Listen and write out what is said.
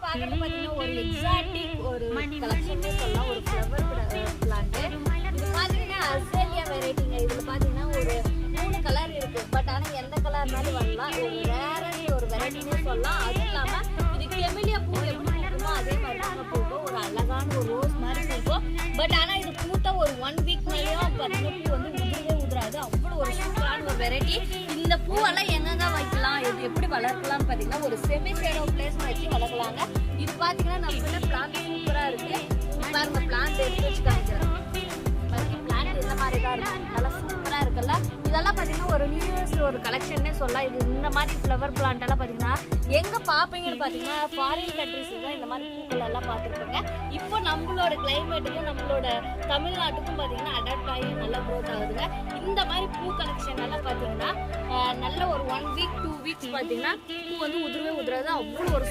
பார்க்கறது பார்த்தீங்கன்னா ஒரு எக்ஸாட்டிக் ஒரு கலெக்ஷனே சொல்லலாம். ஒரு ஃப்ளவர் பிளான்ட். இது பார்த்தீங்கன்னா அசேலியா வெரைட்டிங்க. இதில் பார்த்தீங்கன்னா ஒரு 3 கலர் இருக்கு. பட் ஆனால் எந்த கலர்னாலும் வரலாம். ஒரு ரேரஸ்ட் ஒரு வெரைட்டினே சொல்லலாம். அதுவும் இல்லாமல் இது கெமிலியா பூ எப்படி பூக்குமோ அதே மாதிரி தாங்க பூக்கும். ஒரு அழகான ஒரு ரோஸ் மாதிரி பூக்கும். பட் ஆனால் இது பூத்த ஒரு 1 வீக் மேலேயும் பார்த்தீங்கன்னா பூ வந்து உதிரவே உதிராது. அவ்வளோ ஒரு சூப்பரான ஒரு வெரைட்டி. இந்த பூவெல்லாம் எங்கெங்க வைக்கலாம், இது எப்படி வளர்க்கலாம்னு பார்த்தீங்கன்னா ஒரு செமி ஷேடோ பிளேஸ் வச்சு வளர்க்கலாங்க. இது பார்த்தீங்கன்னா நம்ம பிளான்ட் சூப்பராக இருக்கு. பாருங்க பிளான்ட் எடுத்து வச்சு காமிக்கிறேன். பிளான்ட் இந்த மாதிரி தான் இருக்கும். நல்லா சூப்பராக இருக்குல்ல. இதெல்லாம் பார்த்தீங்கன்னா ஒரு நியூ இயர்ஸ் ஒரு கலெக்ஷன்னே சொல்லலாம். இது இந்த மாதிரி ஃப்ளவர் பிளான்ட் எல்லாம் பார்த்தீங்கன்னா எங்கே பார்ப்பீங்கன்னு பார்த்தீங்கன்னா ஃபாரின் கண்ட்ரிஸ் தான் இந்த மாதிரி பூக்கள் எல்லாம் பார்த்துருப்போங்க. இப்போ நம்மளோட கிளைமேட்டுக்கும் நம்மளோட தமிழ்நாட்டுக்கும் பார்த்தீங்கன்னா அடாப்ட் ஆகி நல்லா க்ரோத் ஆகுதுங்க. இந்த மாதிரி பூ கலெக்ஷன் எல்லாம் பார்த்தீங்கன்னா நல்ல ஒரு 1 வீக் 2 வீக்ஸ் பார்த்தீங்கன்னா பூ வந்து உதிரவே உதிராது. அவ்வளோ ஒரு